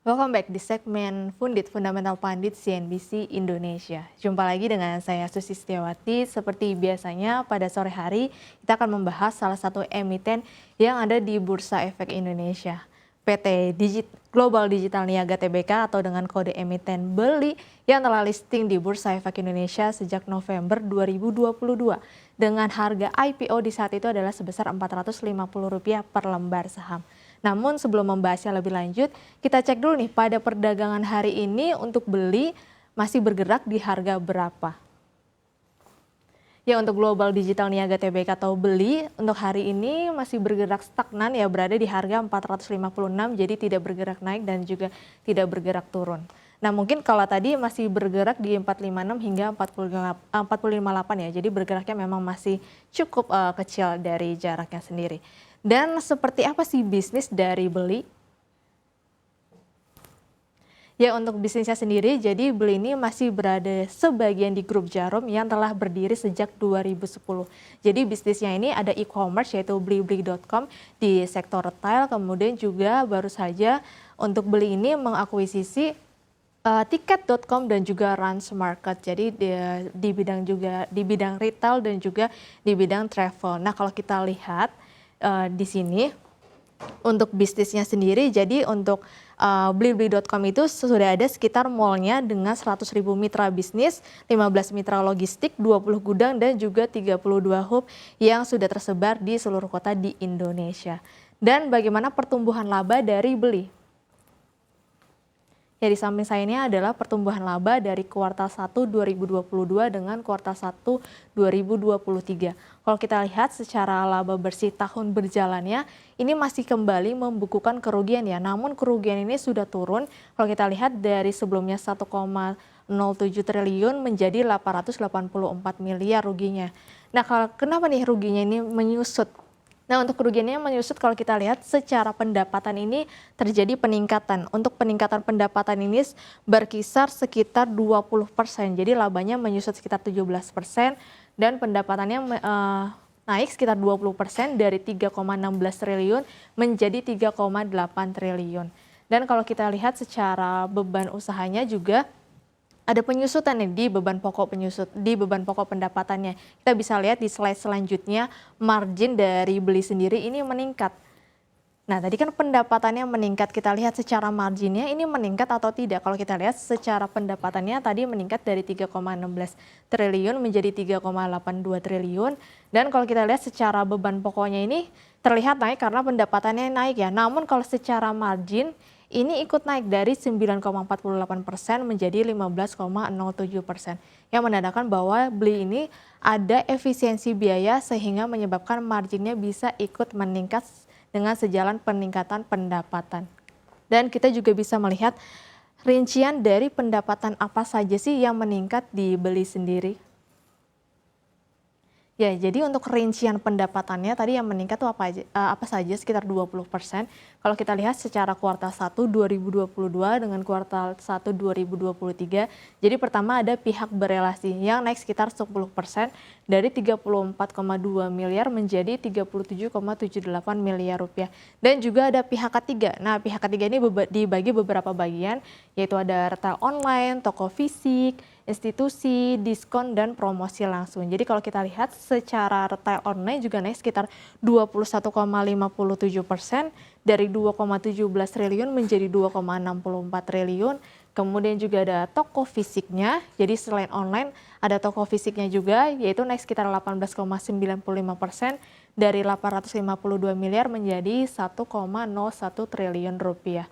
Welcome back di segmen Fundit Fundamental Pandit CNBC Indonesia. Jumpa lagi dengan saya Susi Setiawati. Seperti biasanya pada sore hari kita akan membahas salah satu emiten yang ada di Bursa Efek Indonesia. PT Global Digital Niaga Tbk atau dengan kode emiten BELI yang telah listing di Bursa Efek Indonesia sejak November 2022 dengan harga IPO di saat itu adalah sebesar Rp450 per lembar saham. Namun sebelum membahasnya lebih lanjut, kita cek dulu nih pada perdagangan hari ini untuk BELI masih bergerak di harga berapa. Ya, untuk Global Digital Niaga Tbk atau BELI untuk hari ini masih bergerak stagnan ya, berada di harga 456, jadi tidak bergerak naik dan juga tidak bergerak turun. Nah, mungkin kalau tadi masih bergerak di 456 hingga 458 ya, jadi bergeraknya memang masih cukup kecil dari jaraknya sendiri. Dan seperti apa sih bisnis dari BELI? Ya, untuk bisnisnya sendiri, jadi BELI ini masih berada sebagian di grup Djarum yang telah berdiri sejak 2010. Jadi bisnisnya ini ada e-commerce yaitu blibli.com di sektor retail, kemudian juga baru saja untuk BELI ini mengakuisisi tiket.com dan juga Ranch Market. Jadi di bidang retail dan juga di bidang travel. Nah, kalau kita lihat di sini untuk bisnisnya sendiri, jadi untuk blibli.com itu sudah ada sekitar mallnya dengan 100.000 mitra bisnis, 15 mitra logistik, 20 gudang dan juga 32 hub yang sudah tersebar di seluruh kota di Indonesia. Dan bagaimana pertumbuhan laba dari BELI? Ya, di samping saya ini adalah pertumbuhan laba dari kuartal 1 2022 dengan kuartal 1 2023. Kalau kita lihat secara laba bersih tahun berjalannya, ini masih kembali membukukan kerugian ya. Namun kerugian ini sudah turun. Kalau kita lihat dari sebelumnya 1,07 triliun menjadi 884 miliar ruginya. Nah, kenapa nih ruginya ini menyusut? Nah, untuk kerugiannya menyusut kalau kita lihat secara pendapatan ini terjadi peningkatan. Untuk peningkatan pendapatan ini berkisar sekitar 20%. Jadi labanya menyusut sekitar 17% dan pendapatannya naik sekitar 20% dari 3,16 triliun menjadi 3,8 triliun. Dan kalau kita lihat secara beban usahanya juga ada penyusutan nih di beban pokok pendapatannya. Kita bisa lihat di slide selanjutnya margin dari BELI sendiri ini meningkat. Nah, tadi kan pendapatannya meningkat, kita lihat secara marginnya ini meningkat atau tidak. Kalau kita lihat secara pendapatannya tadi meningkat dari 3,16 triliun menjadi 3,82 triliun. Dan kalau kita lihat secara beban pokoknya ini terlihat naik karena pendapatannya naik ya. Namun kalau secara margin ini ikut naik dari 9,48% menjadi 15,07%. Yang menandakan bahwa BELI ini ada efisiensi biaya sehingga menyebabkan marginnya bisa ikut meningkat dengan sejalan peningkatan pendapatan. Dan kita juga bisa melihat rincian dari pendapatan apa saja sih yang meningkat di BELI sendiri. Ya, jadi untuk rincian pendapatannya tadi yang meningkat itu apa saja sekitar 20%. Kalau kita lihat secara kuartal 1 2022 dengan kuartal 1 2023. Jadi pertama ada pihak berelasi yang naik sekitar 10% dari 34,2 miliar menjadi 37,78 miliar rupiah. Dan juga ada pihak ketiga. Nah, pihak ketiga ini dibagi beberapa bagian, yaitu ada retail online, toko fisik, institusi, diskon, dan promosi langsung. Jadi kalau kita lihat secara retail online juga naik sekitar 21,57% dari 2,17 triliun menjadi 2,64 triliun. Kemudian juga ada toko fisiknya, jadi selain online ada toko fisiknya juga, yaitu naik sekitar 18,95% dari 852 miliar menjadi 1,01 triliun rupiah.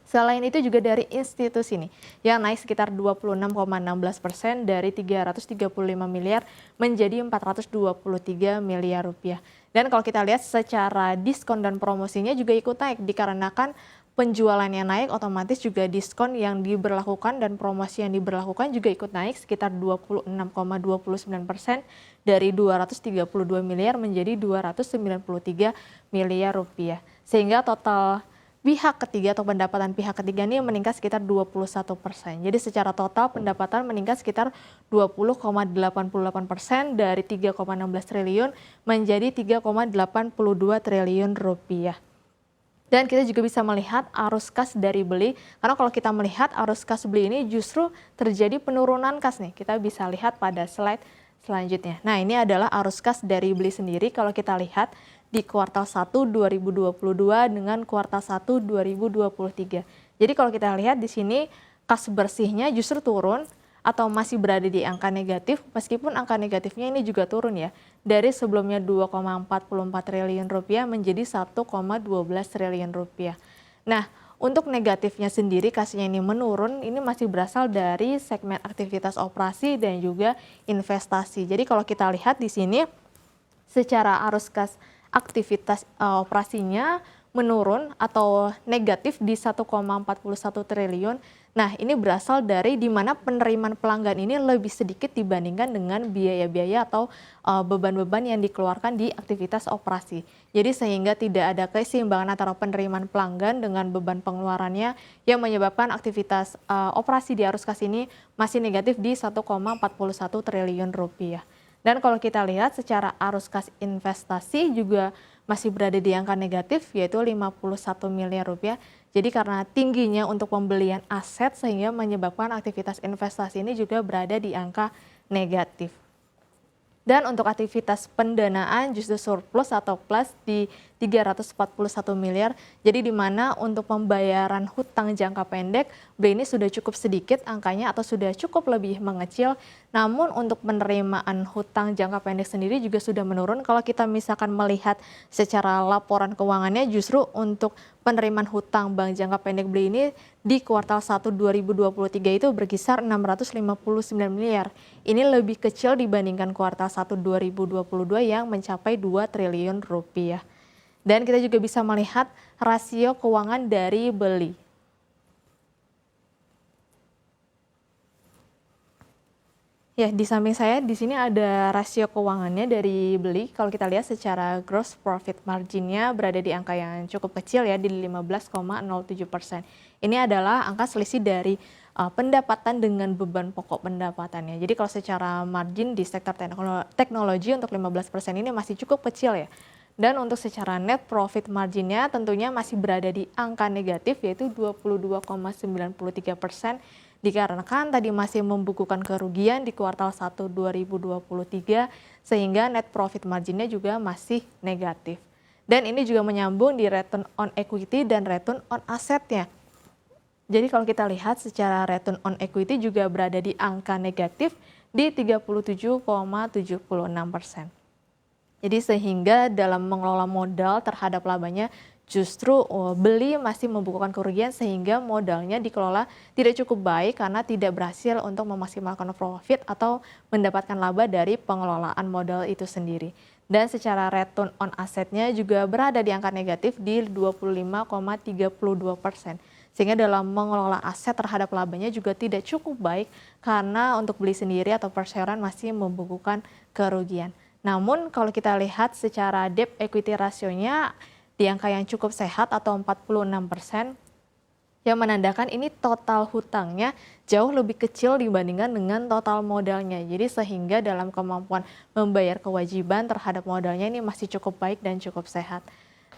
Selain itu juga dari institusi nih yang naik sekitar 26,16% dari 335 miliar menjadi 423 miliar rupiah. Dan kalau kita lihat secara diskon dan promosinya juga ikut naik dikarenakan penjualannya naik, otomatis juga diskon yang diberlakukan dan promosi yang diberlakukan juga ikut naik sekitar 26,29% dari 232 miliar menjadi 293 miliar rupiah. Sehingga total pihak ketiga atau pendapatan pihak ketiga ini meningkat sekitar 21%. Jadi secara total pendapatan meningkat sekitar 20,88% dari 3,16 triliun menjadi 3,82 triliun rupiah. Dan kita juga bisa melihat arus kas dari beli, karena kalau kita melihat arus kas beli ini justru terjadi penurunan kas nih. Kita bisa lihat pada slide selanjutnya. Nah, ini adalah arus kas dari beli sendiri kalau kita lihat di kuartal 1 2022 dengan kuartal 1 2023. Jadi kalau kita lihat di sini kas bersihnya justru turun atau masih berada di angka negatif, meskipun angka negatifnya ini juga turun ya, dari sebelumnya 2,44 triliun rupiah menjadi 1,12 triliun rupiah. Nah, untuk negatifnya sendiri kasnya ini menurun, ini masih berasal dari segmen aktivitas operasi dan juga investasi. Jadi kalau kita lihat di sini, secara arus kas aktivitas operasinya menurun atau negatif di 1,41 triliun. Nah, ini berasal dari di mana penerimaan pelanggan ini lebih sedikit dibandingkan dengan biaya-biaya atau beban-beban yang dikeluarkan di aktivitas operasi. Jadi sehingga tidak ada keseimbangan antara penerimaan pelanggan dengan beban pengeluarannya yang menyebabkan aktivitas operasi di arus kas ini masih negatif di 1,41 triliun rupiah. Dan kalau kita lihat secara arus kas investasi juga masih berada di angka negatif, yaitu 51 miliar rupiah. Jadi karena tingginya untuk pembelian aset sehingga menyebabkan aktivitas investasi ini juga berada di angka negatif. Dan untuk aktivitas pendanaan justru surplus atau plus di 341 miliar. Jadi di mana untuk pembayaran hutang jangka pendek, BLI ini sudah cukup sedikit angkanya atau sudah cukup lebih mengecil. Namun untuk penerimaan hutang jangka pendek sendiri juga sudah menurun. Kalau kita misalkan melihat secara laporan keuangannya, justru untuk penerimaan hutang bank jangka pendek BLI ini di kuartal 1 2023 itu berkisar 659 miliar. Ini lebih kecil dibandingkan kuartal 1 2022 yang mencapai 2 triliun rupiah. Dan kita juga bisa melihat rasio keuangan dari BLI. Ya, di samping saya di sini ada rasio keuangannya dari BLI. Kalau kita lihat secara gross profit marginnya berada di angka yang cukup kecil ya, di 15,07%. Ini adalah angka selisih dari pendapatan dengan beban pokok pendapatannya. Jadi kalau secara margin di sektor teknologi untuk 15% ini masih cukup kecil ya. Dan untuk secara net profit marginnya tentunya masih berada di angka negatif yaitu 22,93%. Dikarenakan tadi masih membukukan kerugian di kuartal 1 2023 sehingga net profit marginnya juga masih negatif. Dan ini juga menyambung di return on equity dan return on asetnya. Jadi kalau kita lihat secara return on equity juga berada di angka negatif di 37,76%. Jadi sehingga dalam mengelola modal terhadap labanya justru BLI masih membukukan kerugian sehingga modalnya dikelola tidak cukup baik karena tidak berhasil untuk memaksimalkan profit atau mendapatkan laba dari pengelolaan modal itu sendiri. Dan secara return on asetnya juga berada di angka negatif di 25,32%. Sehingga dalam mengelola aset terhadap labanya juga tidak cukup baik karena untuk BLI sendiri atau perseroan masih membukukan kerugian. Namun kalau kita lihat secara debt equity rasionya di angka yang cukup sehat atau 46%, yang menandakan ini total hutangnya jauh lebih kecil dibandingkan dengan total modalnya. Jadi sehingga dalam kemampuan membayar kewajiban terhadap modalnya ini masih cukup baik dan cukup sehat.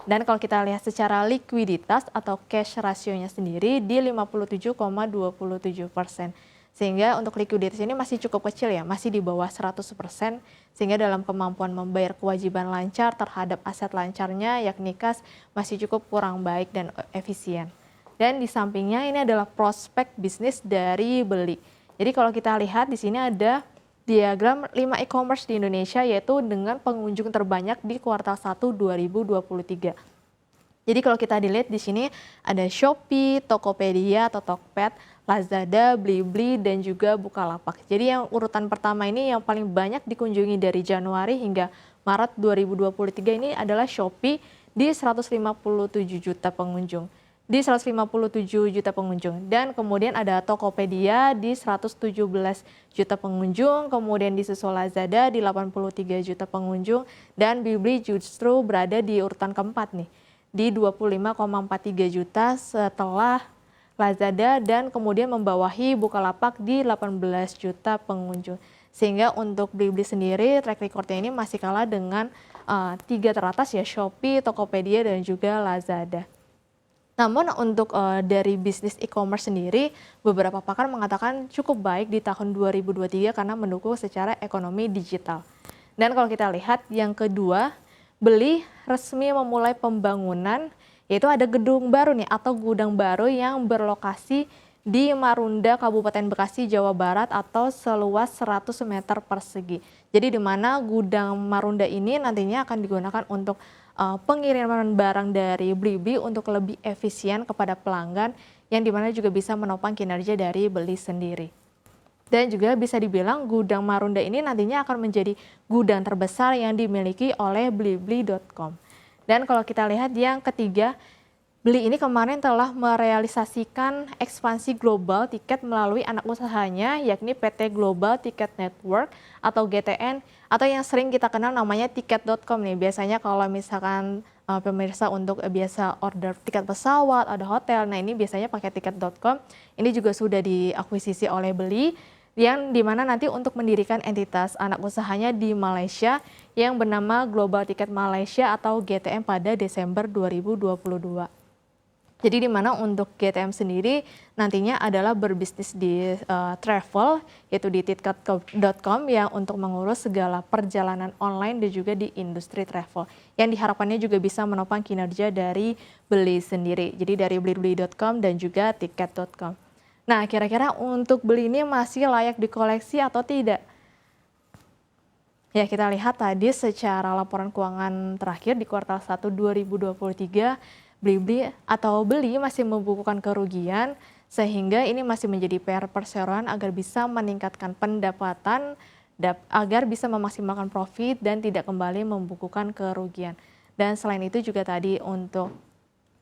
Dan kalau kita lihat secara likuiditas atau cash rasionya sendiri di 57,27%. Sehingga untuk likuiditas ini masih cukup kecil ya, masih di bawah 100%, sehingga dalam kemampuan membayar kewajiban lancar terhadap aset lancarnya yakni kas masih cukup kurang baik dan efisien. Dan di sampingnya ini adalah prospek bisnis dari BLI. Jadi kalau kita lihat di sini ada diagram 5 e-commerce di Indonesia yaitu dengan pengunjung terbanyak di kuartal 1 2023. Jadi kalau kita dilihat di sini ada Shopee, Tokopedia atau Tokped, Lazada, Blibli, dan juga Bukalapak. Jadi yang urutan pertama ini yang paling banyak dikunjungi dari Januari hingga Maret 2023 ini adalah Shopee di 157 juta pengunjung. Di 157 juta pengunjung. Dan kemudian ada Tokopedia di 117 juta pengunjung, kemudian disusul Lazada di 83 juta pengunjung, dan Blibli justru berada di urutan keempat nih, di 25,43 juta setelah Lazada dan kemudian membawahi Bukalapak di 18 juta pengunjung. Sehingga untuk Blibli sendiri track recordnya ini masih kalah dengan tiga teratas ya, Shopee, Tokopedia, dan juga Lazada. Namun untuk dari bisnis e-commerce sendiri, beberapa pakar mengatakan cukup baik di tahun 2023 karena mendukung secara ekonomi digital. Dan kalau kita lihat yang kedua, Beli resmi memulai pembangunan, yaitu ada gedung baru nih atau gudang baru yang berlokasi di Marunda, Kabupaten Bekasi, Jawa Barat atau seluas 100 meter persegi. Jadi di mana gudang Marunda ini nantinya akan digunakan untuk pengiriman barang dari Blibli untuk lebih efisien kepada pelanggan yang dimana juga bisa menopang kinerja dari Beli sendiri. Dan juga bisa dibilang gudang Marunda ini nantinya akan menjadi gudang terbesar yang dimiliki oleh Blibli.com. Dan kalau kita lihat yang ketiga, Beli ini kemarin telah merealisasikan ekspansi global tiket melalui anak usahanya yakni PT Global Ticket Network atau GTN atau yang sering kita kenal namanya tiket.com nih. Biasanya kalau misalkan pemirsa untuk biasa order tiket pesawat, ada hotel, nah ini biasanya pakai tiket.com. Ini juga sudah diakuisisi oleh Beli yang dimana nanti untuk mendirikan entitas anak usahanya di Malaysia yang bernama Global Ticket Malaysia atau GTM pada Desember 2022. Jadi di mana untuk GTM sendiri nantinya adalah berbisnis di travel, yaitu di tiket.com yang untuk mengurus segala perjalanan online dan juga di industri travel. Yang diharapkannya juga bisa menopang kinerja dari Beli sendiri. Jadi dari blibli.com dan juga tiket.com. Nah, kira-kira untuk Beli ini masih layak dikoleksi atau tidak? Ya, kita lihat tadi secara laporan keuangan terakhir di kuartal 1 2023, Blibli atau Beli masih membukukan kerugian sehingga ini masih menjadi PR perseroan agar bisa meningkatkan pendapatan agar bisa memaksimalkan profit dan tidak kembali membukukan kerugian. Dan selain itu juga tadi untuk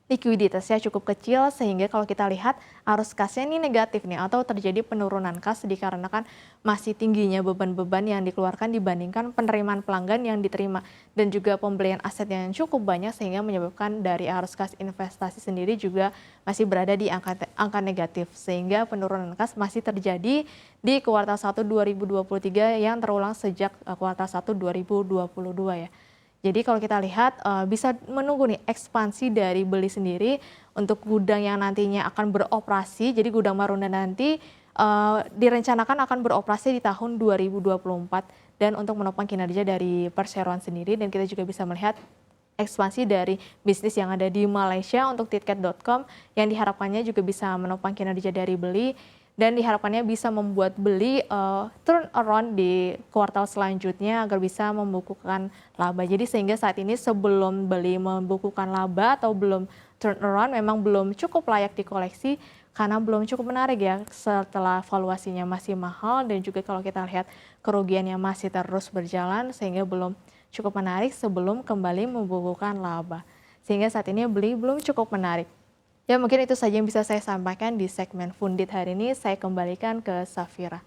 likuiditasnya cukup kecil sehingga kalau kita lihat arus kasnya ini negatif nih atau terjadi penurunan kas dikarenakan masih tingginya beban-beban yang dikeluarkan dibandingkan penerimaan pelanggan yang diterima dan juga pembelian aset yang cukup banyak sehingga menyebabkan dari arus kas investasi sendiri juga masih berada di angka negatif sehingga penurunan kas masih terjadi di kuartal 1 2023 yang terulang sejak kuartal 1 2022 ya. Jadi kalau kita lihat bisa menunggu nih ekspansi dari Beli sendiri untuk gudang yang nantinya akan beroperasi. Jadi gudang Marunda nanti direncanakan akan beroperasi di tahun 2024 dan untuk menopang kinerja dari perseroan sendiri dan kita juga bisa melihat ekspansi dari bisnis yang ada di Malaysia untuk tiket.com yang diharapkannya juga bisa menopang kinerja dari Beli dan diharapkannya bisa membuat Beli turn around di kuartal selanjutnya agar bisa membukukan laba. Jadi sehingga saat ini sebelum Beli membukukan laba atau belum turn around memang belum cukup layak dikoleksi karena belum cukup menarik ya setelah valuasinya masih mahal dan juga kalau kita lihat kerugiannya masih terus berjalan sehingga belum cukup menarik sebelum kembali membukukan laba. Sehingga saat ini Beli belum cukup menarik. Ya mungkin itu saja yang bisa saya sampaikan di segmen Fundit hari ini. Saya kembalikan ke Safira.